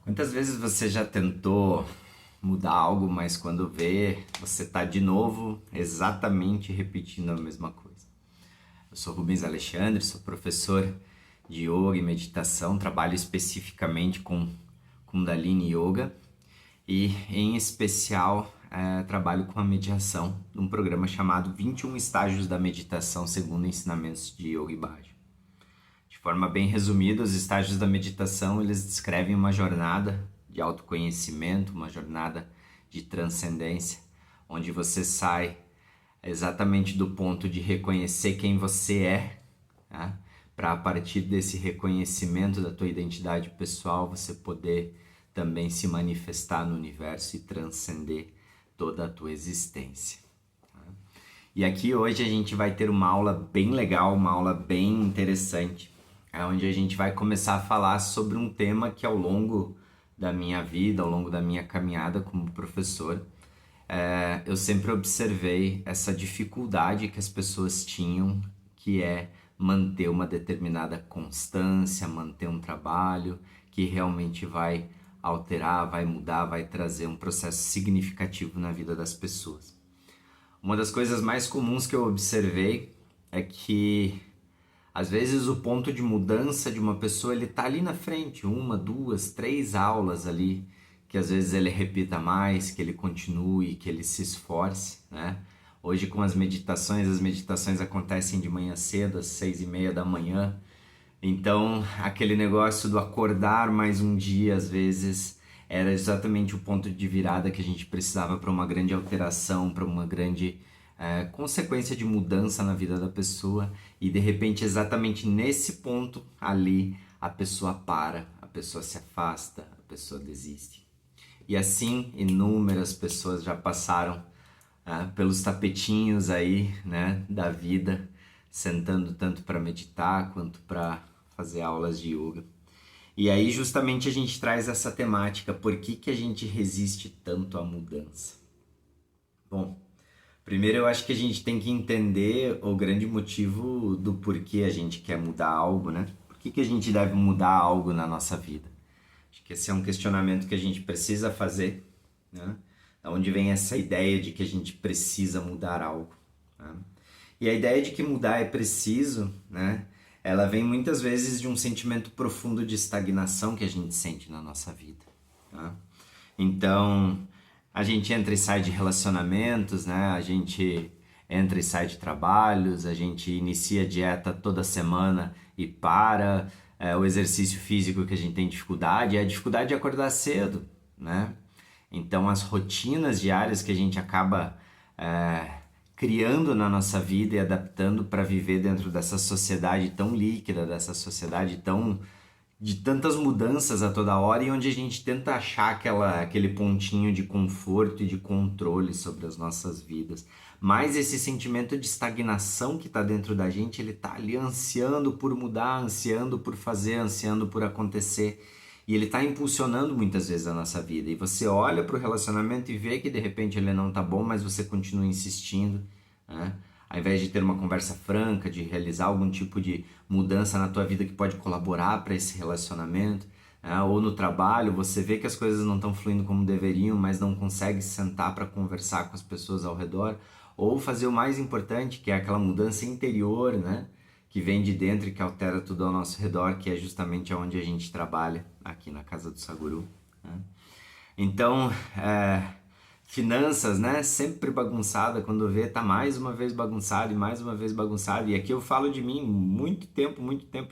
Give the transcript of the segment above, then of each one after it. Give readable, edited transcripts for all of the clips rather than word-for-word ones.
Quantas vezes você já tentou mudar algo, mas quando vê, você tá de novo exatamente repetindo a mesma coisa? Eu sou Rubens Alexandre, sou professor de yoga e meditação, trabalho especificamente com Kundalini Yoga e, em especial, trabalho com a meditação num programa chamado 21 Estágios da Meditação segundo ensinamentos de Yogi Bhajan. De forma bem resumida, os estágios da meditação, eles descrevem uma jornada de autoconhecimento, uma jornada de transcendência, onde você sai exatamente do ponto de reconhecer quem você é, né? Para a partir desse reconhecimento da tua identidade pessoal, você poder também se manifestar no universo e transcender toda a tua existência. E aqui hoje a gente vai ter uma aula bem legal, uma aula bem interessante, onde a gente vai começar a falar sobre um tema que ao longo da minha vida, ao longo da minha caminhada como professor, eu sempre observei essa dificuldade que as pessoas tinham, que é manter uma determinada constância, manter um trabalho que realmente vai alterar, vai mudar, vai trazer um processo significativo na vida das pessoas. Uma das coisas mais comuns que eu observei é que às vezes o ponto de mudança de uma pessoa, ele tá ali na frente, uma, duas, três aulas ali, que às vezes ele repita mais, que ele continue, que ele se esforce, né? Hoje com as meditações acontecem de manhã cedo, às 6:30 da manhã, então aquele negócio do acordar mais um dia, às vezes, era exatamente o ponto de virada que a gente precisava para uma grande alteração, para uma grande consequência de mudança na vida da pessoa, e de repente exatamente nesse ponto ali a pessoa para, a pessoa se afasta, a pessoa desiste. E assim inúmeras pessoas já passaram pelos tapetinhos aí, né, da vida, sentando tanto para meditar quanto para fazer aulas de yoga. E aí justamente a gente traz essa temática, por que que a gente resiste tanto à mudança? Bom, primeiro eu acho que a gente tem que entender o grande motivo do porquê a gente quer mudar algo, né? Por que que a gente deve mudar algo na nossa vida? Acho que esse é um questionamento que a gente precisa fazer, né? Da onde vem essa ideia de que a gente precisa mudar algo, né? E a ideia de que mudar é preciso, né? Ela vem muitas vezes de um sentimento profundo de estagnação que a gente sente na nossa vida, tá? Então, a gente entra e sai de relacionamentos, né? A gente entra e sai de trabalhos, a gente inicia dieta toda semana e para, o exercício físico que a gente tem dificuldade, é a dificuldade de acordar cedo, né? Então, as rotinas diárias que a gente acaba criando na nossa vida e adaptando para viver dentro dessa sociedade tão líquida, dessa sociedade tão de tantas mudanças a toda hora, e onde a gente tenta achar aquele pontinho de conforto e de controle sobre as nossas vidas. Mas esse sentimento de estagnação que está dentro da gente, ele está ali ansiando por mudar, ansiando por fazer, ansiando por acontecer. E ele está impulsionando muitas vezes a nossa vida. E você olha para o relacionamento e vê que de repente ele não está bom, mas você continua insistindo, né? Ao invés de ter uma conversa franca, de realizar algum tipo de mudança na tua vida que pode colaborar para esse relacionamento, né? Ou no trabalho, você vê que as coisas não estão fluindo como deveriam, mas não consegue sentar para conversar com as pessoas ao redor, ou fazer o mais importante, que é aquela mudança interior, né? Que vem de dentro e que altera tudo ao nosso redor, que é justamente onde a gente trabalha, aqui na Casa do Saguru, né? Então, finanças, né? Sempre bagunçada, quando vê, tá mais uma vez bagunçado e mais uma vez bagunçado. E aqui eu falo de mim, muito tempo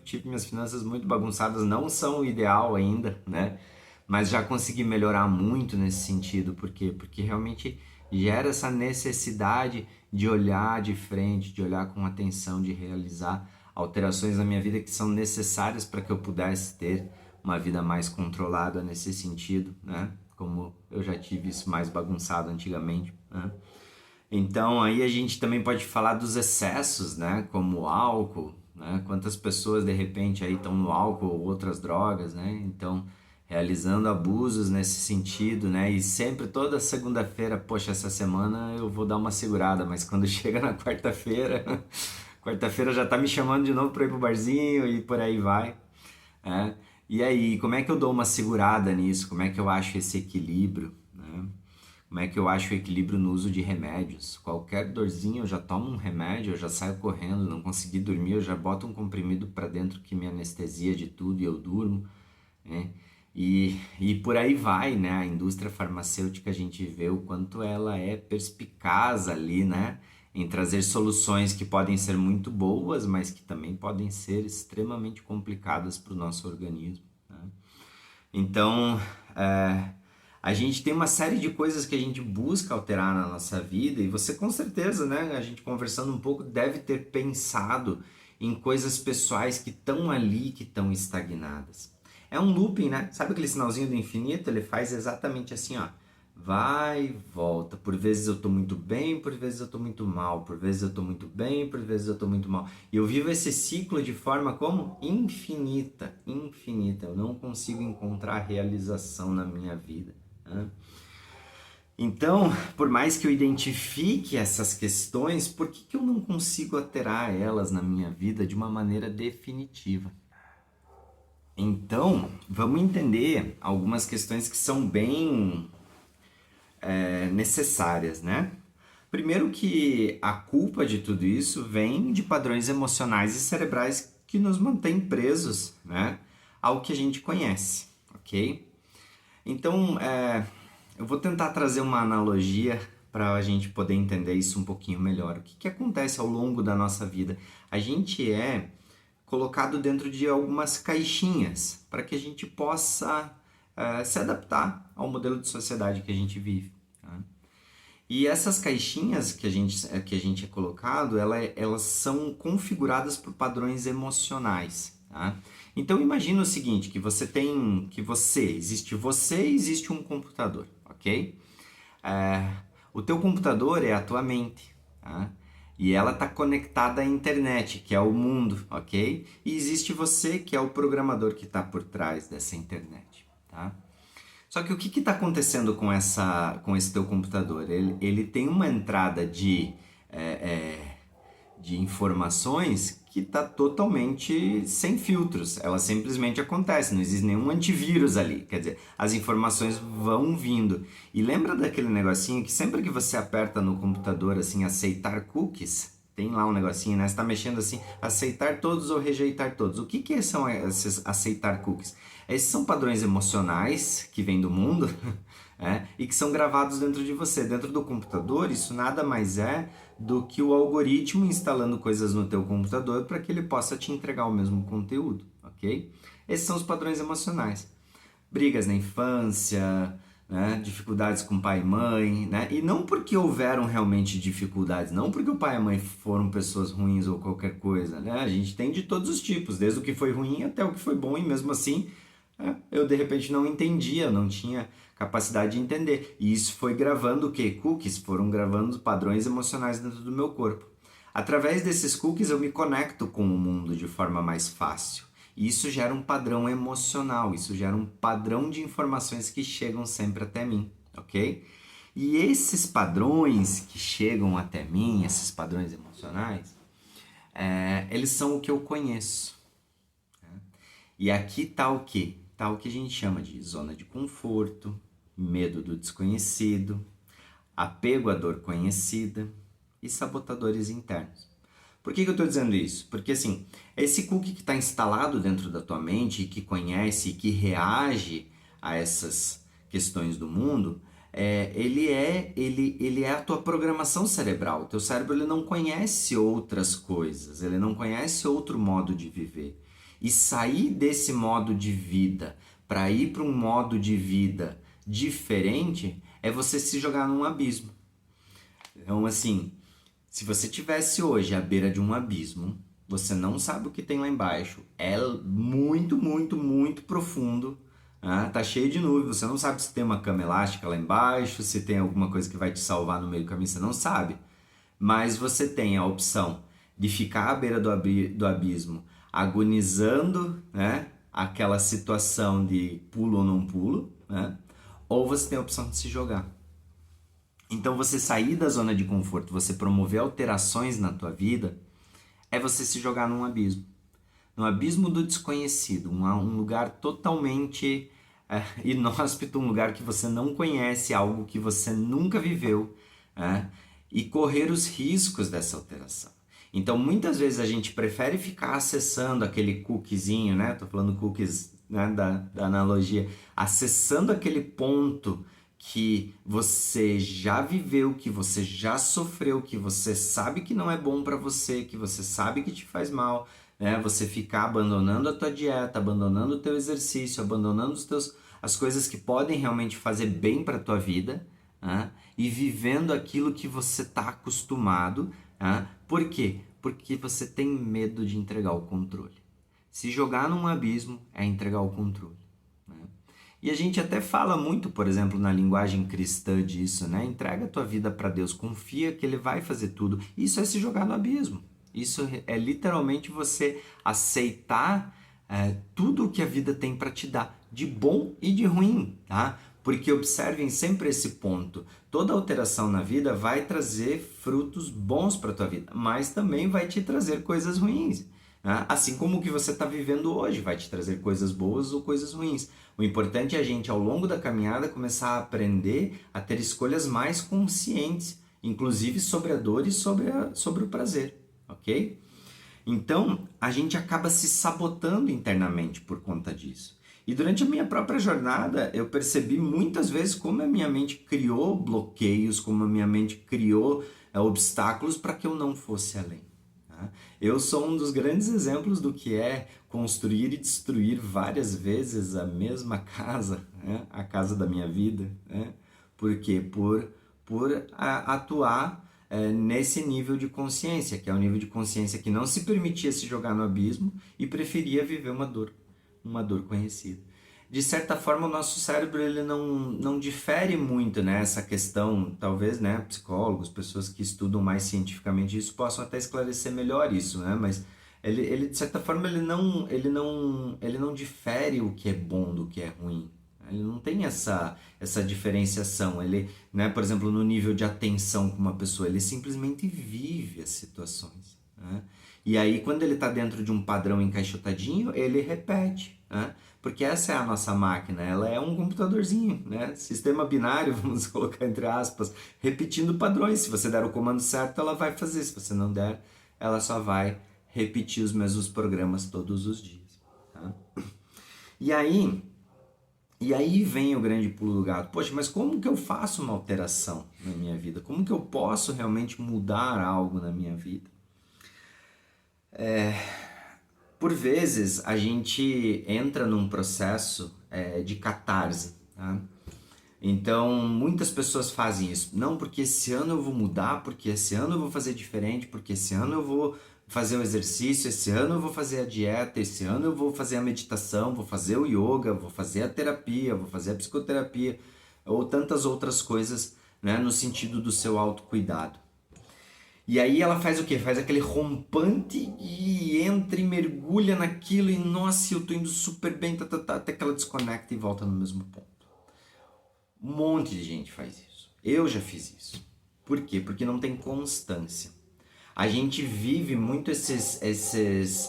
tive minhas finanças muito bagunçadas, não são o ideal ainda, né? Mas já consegui melhorar muito nesse sentido, por quê? Porque realmente gera essa necessidade de olhar de frente, de olhar com atenção, de realizar alterações na minha vida que são necessárias para que eu pudesse ter uma vida mais controlada nesse sentido, né? Como eu já tive isso mais bagunçado antigamente, né? Então aí a gente também pode falar dos excessos, né? Como o álcool, né? Quantas pessoas de repente aí estão no álcool ou outras drogas, né? Então realizando abusos nesse sentido, né? E sempre toda segunda-feira, poxa, essa semana eu vou dar uma segurada, mas quando chega na quarta-feira já tá me chamando de novo para ir pro barzinho e por aí vai, né? E aí, como é que eu dou uma segurada nisso? Como é que eu acho esse equilíbrio, né? Como é que eu acho o equilíbrio no uso de remédios? Qualquer dorzinha eu já tomo um remédio, eu já saio correndo, não consegui dormir, eu já boto um comprimido para dentro que me anestesia de tudo e eu durmo, né? E por aí vai, né? A indústria farmacêutica, a gente vê o quanto ela é perspicaz ali, né? Em trazer soluções que podem ser muito boas, mas que também podem ser extremamente complicadas para o nosso organismo, né? Então, é, a gente tem uma série de coisas que a gente busca alterar na nossa vida e você com certeza, né? A gente conversando um pouco deve ter pensado em coisas pessoais que estão ali, que estão estagnadas. É um looping, né? Sabe aquele sinalzinho do infinito? Ele faz exatamente assim, ó. Vai e volta. Por vezes eu tô muito bem, por vezes eu tô muito mal. Por vezes eu tô muito bem, por vezes eu tô muito mal. E eu vivo esse ciclo de forma como? Infinita, infinita. Eu não consigo encontrar realização na minha vida, né? Então, por mais que eu identifique essas questões, por que eu não consigo alterar elas na minha vida de uma maneira definitiva? Então, vamos entender algumas questões que são bem necessárias, né? Primeiro que a culpa de tudo isso vem de padrões emocionais e cerebrais que nos mantêm presos, né, ao que a gente conhece, ok? Então, eu vou tentar trazer uma analogia para a gente poder entender isso um pouquinho melhor. O que que acontece ao longo da nossa vida? A gente é colocado dentro de algumas caixinhas para que a gente possa se adaptar ao modelo de sociedade que a gente vive, tá? E essas caixinhas que a gente é colocado, elas são configuradas por padrões emocionais, tá? Então imagina o seguinte, existe você e existe um computador, ok? É, o teu computador é a tua mente, tá? E ela está conectada à internet, que é o mundo, ok? E existe você, que é o programador que está por trás dessa internet, tá? Só que o que está acontecendo com esse teu computador? Ele tem uma entrada é, é, de informações que está totalmente sem filtros. Ela simplesmente acontece, não existe nenhum antivírus ali. Quer dizer, as informações vão vindo. E lembra daquele negocinho que sempre que você aperta no computador assim, aceitar cookies, tem lá um negocinho, né? Você está mexendo assim, aceitar todos ou rejeitar todos. O que que são esses aceitar cookies? Esses são padrões emocionais que vêm do mundo e que são gravados dentro de você. Dentro do computador, isso nada mais é do que o algoritmo instalando coisas no teu computador para que ele possa te entregar o mesmo conteúdo, ok? Esses são os padrões emocionais. Brigas na infância, né? Dificuldades com pai e mãe, né? E não porque houveram realmente dificuldades, não porque o pai e a mãe foram pessoas ruins ou qualquer coisa, né? A gente tem de todos os tipos, desde o que foi ruim até o que foi bom, e mesmo assim eu de repente não entendia, não tinha capacidade de entender. E isso foi gravando o quê? Cookies foram gravando padrões emocionais dentro do meu corpo. Através desses cookies eu me conecto com o mundo de forma mais fácil. E isso gera um padrão emocional, isso gera um padrão de informações que chegam sempre até mim, ok? E esses padrões que chegam até mim, esses padrões emocionais, eles são o que eu conheço. E aqui tá o quê? Tá o que a gente chama de zona de conforto, medo do desconhecido, apego à dor conhecida e sabotadores internos. Por que eu estou dizendo isso? Porque assim, esse cookie que está instalado dentro da tua mente e que conhece e que reage a essas questões do mundo, ele é a tua programação cerebral. O teu cérebro ele não conhece outras coisas, ele não conhece outro modo de viver. E sair desse modo de vida para ir para um modo de vida diferente é você se jogar num abismo. Então, assim, se você tivesse hoje à beira de um abismo, você não sabe o que tem lá embaixo, é muito, muito, muito profundo, né? Tá cheio de nuvens, você não sabe se tem uma cama elástica lá embaixo, se tem alguma coisa que vai te salvar no meio do caminho, você não sabe. Mas você tem a opção de ficar à beira do abismo, agonizando, né? Aquela situação de pulo ou não pulo, né? Ou você tem a opção de se jogar. Então você sair da zona de conforto, você promover alterações na tua vida, é você se jogar num abismo. no abismo do desconhecido, um lugar totalmente inóspito, um lugar que você não conhece, algo que você nunca viveu, e correr os riscos dessa alteração. Então, muitas vezes a gente prefere ficar acessando aquele cookiezinho, né? Tô falando cookies, né, da analogia, acessando aquele ponto que você já viveu, que você já sofreu, que você sabe que não é bom para você, que você sabe que te faz mal, né? Você ficar abandonando a tua dieta, abandonando o teu exercício, abandonando as coisas que podem realmente fazer bem para tua vida, né? E vivendo aquilo que você está acostumado. Por quê? Porque você tem medo de entregar o controle. Se jogar num abismo é entregar o controle. E a gente até fala muito, por exemplo, na linguagem cristã disso, né? Entrega a tua vida para Deus, confia que Ele vai fazer tudo. Isso é se jogar no abismo. Isso é literalmente você aceitar tudo o que a vida tem para te dar, de bom e de ruim, tá? Porque observem sempre esse ponto. Toda alteração na vida vai trazer frutos bons para a tua vida, mas também vai te trazer coisas ruins. Assim como o que você está vivendo hoje vai te trazer coisas boas ou coisas ruins. O importante é a gente, ao longo da caminhada, começar a aprender a ter escolhas mais conscientes, inclusive sobre a dor e sobre o prazer, ok? Então, a gente acaba se sabotando internamente por conta disso. E durante a minha própria jornada, eu percebi muitas vezes como a minha mente criou bloqueios, como a minha mente criou obstáculos para que eu não fosse além. Eu sou um dos grandes exemplos do que é construir e destruir várias vezes a mesma casa, né? A casa da minha vida. Né? Por quê? Por atuar nesse nível de consciência, que é o nível de consciência que não se permitia se jogar no abismo e preferia viver uma dor conhecida. De certa forma, o nosso cérebro ele não difere muito nessa questão, talvez, né, psicólogos, pessoas que estudam mais cientificamente isso possam até esclarecer melhor isso, né, mas ele de certa forma ele não difere o que é bom do que é ruim. Ele não tem essa diferenciação. Ele, né, por exemplo, no nível de atenção com uma pessoa, ele simplesmente vive as situações. Né? E aí, quando ele está dentro de um padrão encaixotadinho, ele repete. Né? Porque essa é a nossa máquina, ela é um computadorzinho, né? Sistema binário, vamos colocar entre aspas, repetindo padrões. Se você der o comando certo, ela vai fazer. Se você não der, ela só vai repetir os mesmos programas todos os dias. Tá? E aí vem o grande pulo do gato. Poxa, mas como que eu faço uma alteração na minha vida? Como que eu posso realmente mudar algo na minha vida? Por vezes a gente entra num processo de catarse. Tá? Então muitas pessoas fazem isso. Não, porque esse ano eu vou mudar, porque esse ano eu vou fazer diferente, porque esse ano eu vou fazer o exercício, esse ano eu vou fazer a dieta, esse ano eu vou fazer a meditação, vou fazer o yoga, vou fazer a terapia, vou fazer a psicoterapia, ou tantas outras coisas, né, no sentido do seu autocuidado. E aí ela faz o quê? Faz aquele rompante e entra e mergulha naquilo e nossa, eu tô indo super bem, até que ela desconecta e volta no mesmo ponto. Um monte de gente faz isso. Eu já fiz isso. Por quê? Porque não tem constância. A gente vive muito esses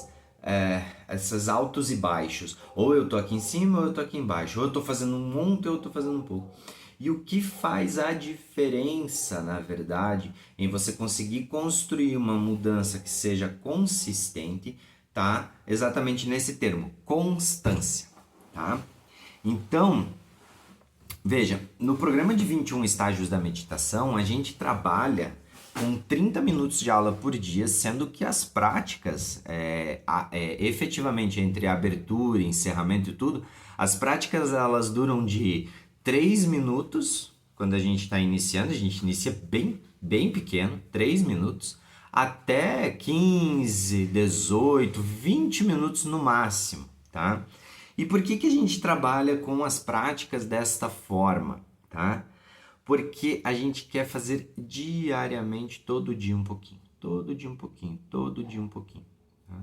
altos e baixos. Ou eu tô aqui em cima ou eu tô aqui embaixo. Ou eu tô fazendo um monte ou eu tô fazendo um pouco. E o que faz a diferença, na verdade, em você conseguir construir uma mudança que seja consistente, tá? Exatamente nesse termo, constância, tá? Então, veja, no programa de 21 estágios da meditação, a gente trabalha com 30 minutos de aula por dia, sendo que as práticas, efetivamente, entre abertura, encerramento e tudo, as práticas elas duram de 3 minutos, quando a gente está iniciando, a gente inicia bem pequeno, 3 minutos, até 15, 18, 20 minutos no máximo, tá? E por que a gente trabalha com as práticas desta forma, tá? Porque a gente quer fazer diariamente, todo dia um pouquinho, todo dia um pouquinho, todo dia um pouquinho. Tá?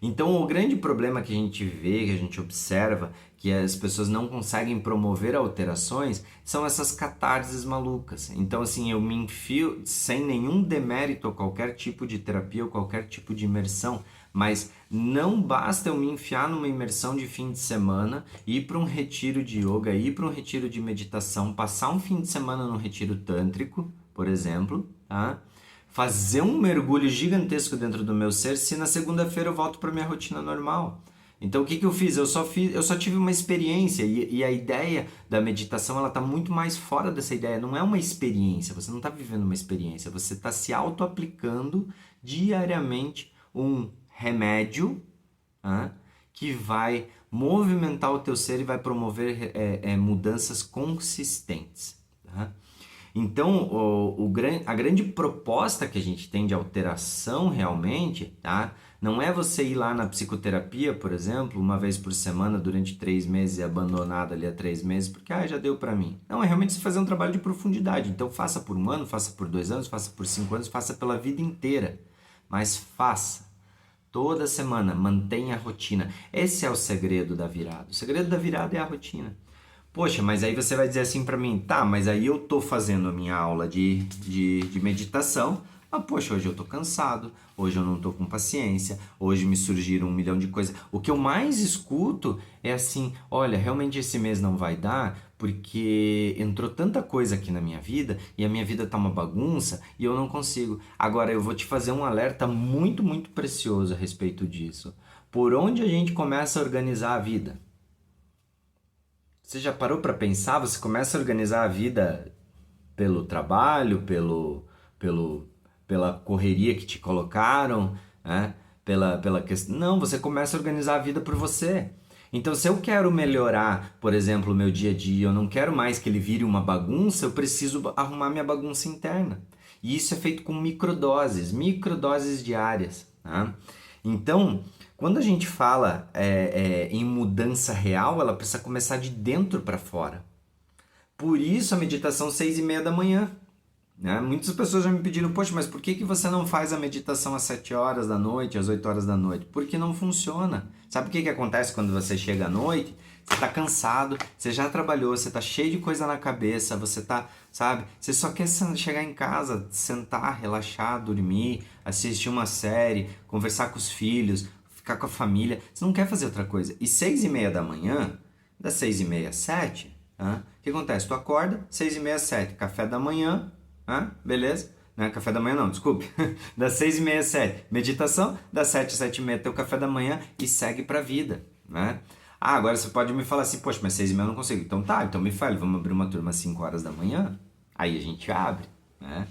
Então o grande problema que a gente vê, que a gente observa, que as pessoas não conseguem promover alterações, são essas catarses malucas. Então assim, eu me enfio sem nenhum demérito a qualquer tipo de terapia ou qualquer tipo de imersão, Mas não basta eu me enfiar numa imersão de fim de semana, ir para um retiro de yoga, ir para um retiro de meditação, passar um fim de semana num retiro tântrico, por exemplo, tá? Fazer um mergulho gigantesco dentro do meu ser, se na segunda-feira eu volto para minha rotina normal. Então o que eu fiz? Eu só tive uma experiência e a ideia da meditação ela está muito mais fora dessa ideia. Não é uma experiência, você não está vivendo uma experiência, você está se auto-aplicando diariamente um remédio, que vai movimentar o teu ser e vai promover mudanças consistentes. Tá? Então, a grande proposta que a gente tem de alteração realmente, tá? Não é você ir lá na psicoterapia, por exemplo, uma vez por semana durante 3 meses e abandonar ali a 3 meses, porque já deu pra mim. Não, é realmente você fazer um trabalho de profundidade. Então, faça por 1 ano, faça por 2 anos, faça por 5 anos, faça pela vida inteira. Mas faça. Toda semana, mantenha a rotina. Esse é o segredo da virada. O segredo da virada é a rotina. Poxa, mas aí você vai dizer assim pra mim, tá, mas aí eu tô fazendo a minha aula de meditação, mas poxa, hoje eu tô cansado, hoje eu não tô com paciência, hoje me surgiram 1 milhão de coisas. O que eu mais escuto é assim, olha, realmente esse mês não vai dar porque entrou tanta coisa aqui na minha vida e a minha vida tá uma bagunça e eu não consigo. Agora eu vou te fazer um alerta muito, muito precioso a respeito disso. Por onde a gente começa a organizar a vida? Você já parou para pensar? Você começa a organizar a vida pelo trabalho, pelo, pela correria que te colocaram, né? Pela questão. Não, você começa a organizar a vida por você. Então, se eu quero melhorar, por exemplo, o meu dia a dia, eu não quero mais que ele vire uma bagunça, eu preciso arrumar minha bagunça interna. E isso é feito com microdoses diárias. Tá? Então, quando a gente fala em mudança real, ela precisa começar de dentro para fora. Por isso a meditação 6:30 da manhã. Né? Muitas pessoas já me pediram, poxa, mas por que você não faz a meditação às 7 horas da noite, às 8 horas da noite? Porque não funciona. Sabe o que acontece quando você chega à noite? Você está cansado, você já trabalhou, você está cheio de coisa na cabeça, você tá, sabe? Você só quer chegar em casa, sentar, relaxar, dormir, assistir uma série, conversar com os filhos, ficar com a família. Você não quer fazer outra coisa. E 6:30 da manhã, das 6:30 às 7, o que acontece? Tu acorda, 6:30 às 7, café da manhã, beleza? Não é café da manhã não, desculpe. Das 6:30 às 7, meditação. Das 7 às 7:30 teu café da manhã e segue pra vida, né? Agora você pode me falar assim, poxa, mas 6:30 eu não consigo. Então tá, então me fale, vamos abrir uma turma às 5 horas da manhã? Aí a gente abre, né?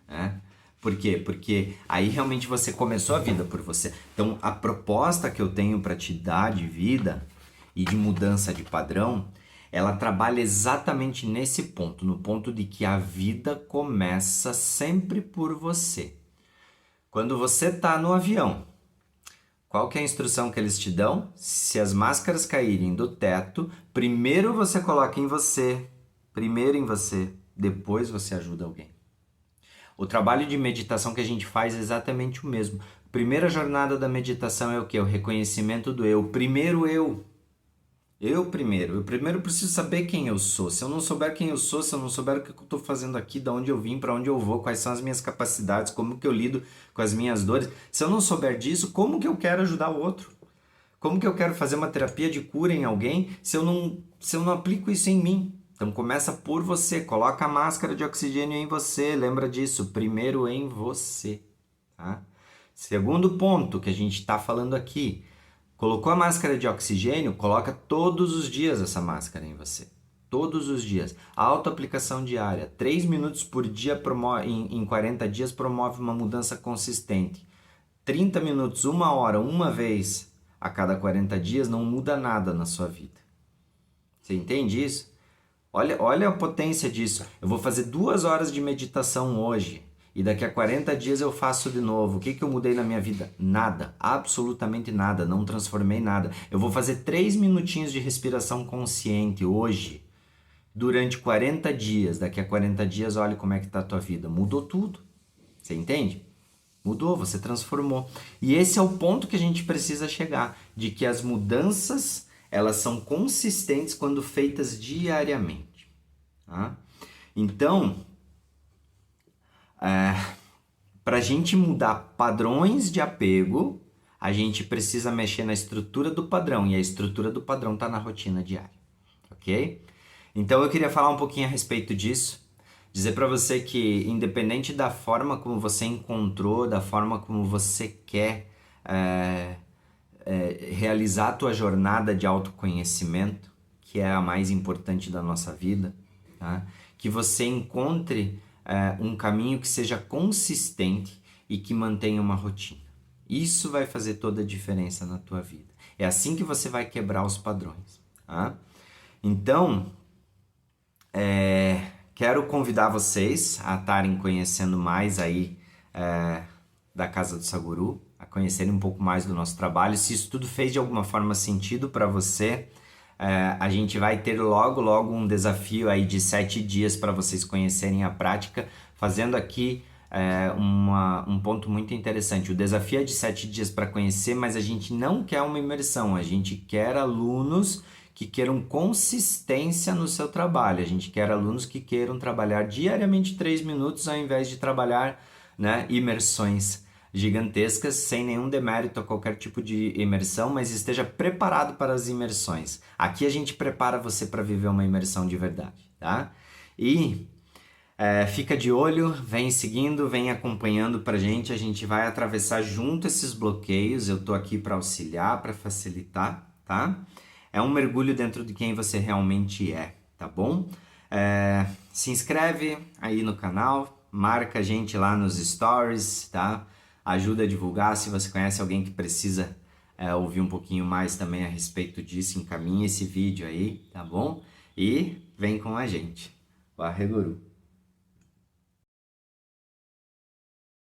Né? Por quê? Porque aí realmente você começou a vida por você. Então a proposta que eu tenho para te dar de vida e de mudança de padrão, ela trabalha exatamente nesse ponto, no ponto de que a vida começa sempre por você. Quando você está no avião, qual que é a instrução que eles te dão? Se as máscaras caírem do teto, primeiro você coloca em você, depois você ajuda alguém. O trabalho de meditação que a gente faz é exatamente o mesmo. A primeira jornada da meditação é o quê? O reconhecimento do eu. Primeiro eu. Eu primeiro preciso saber quem eu sou. Se eu não souber quem eu sou, se eu não souber o que eu estou fazendo aqui, de onde eu vim, para onde eu vou, quais são as minhas capacidades, como que eu lido com as minhas dores, se eu não souber disso, como que eu quero ajudar o outro? Como que eu quero fazer uma terapia de cura em alguém se eu não aplico isso em mim? Então começa por você, coloca a máscara de oxigênio em você, lembra disso, primeiro em você. Tá? Segundo ponto que a gente está falando aqui, colocou a máscara de oxigênio, coloca todos os dias essa máscara em você. Todos os dias. Autoaplicação diária. 3 minutos por dia em 40 dias promove uma mudança consistente. 30 minutos, 1 hora, uma vez a cada 40 dias não muda nada na sua vida. Você entende isso? Olha a potência disso. Eu vou fazer 2 horas de meditação hoje. E daqui a 40 dias eu faço de novo. O que eu mudei na minha vida? Nada. Absolutamente nada. Não transformei nada. Eu vou fazer 3 minutinhos de respiração consciente hoje. Durante 40 dias. Daqui a 40 dias, olha como é que está a tua vida. Mudou tudo. Você entende? Mudou, você transformou. E esse é o ponto que a gente precisa chegar. De que as mudanças, elas são consistentes quando feitas diariamente. Tá? Então... Para a gente mudar padrões de apego, a gente precisa mexer na estrutura do padrão, e a estrutura do padrão está na rotina diária, ok? Então eu queria falar um pouquinho a respeito disso, dizer para você que independente da forma como você encontrou, da forma como você quer realizar a tua jornada de autoconhecimento, que é a mais importante da nossa vida, tá? Que você encontre um caminho que seja consistente e que mantenha uma rotina. Isso vai fazer toda a diferença na tua vida. É assim que você vai quebrar os padrões, tá? Então, quero convidar vocês a estarem conhecendo mais aí da Casa do Saguru, a conhecerem um pouco mais do nosso trabalho. Se isso tudo fez de alguma forma sentido para você, a gente vai ter logo um desafio aí de 7 dias para vocês conhecerem a prática, fazendo aqui um ponto muito interessante. O desafio é de 7 dias para conhecer, mas a gente não quer uma imersão, a gente quer alunos que queiram consistência no seu trabalho, a gente quer alunos que queiram trabalhar diariamente 3 minutos ao invés de trabalhar, né, imersões gigantescas, sem nenhum demérito a qualquer tipo de imersão, mas esteja preparado para as imersões. Aqui a gente prepara você para viver uma imersão de verdade, tá? E fica de olho, vem seguindo, vem acompanhando pra gente, a gente vai atravessar junto esses bloqueios, eu tô aqui para auxiliar, para facilitar, tá? É um mergulho dentro de quem você realmente é, tá bom? Se inscreve aí no canal, marca a gente lá nos stories, tá? Ajuda a divulgar. Se você conhece alguém que precisa ouvir um pouquinho mais também a respeito disso, encaminha esse vídeo aí, tá bom? E vem com a gente. Barre Guru.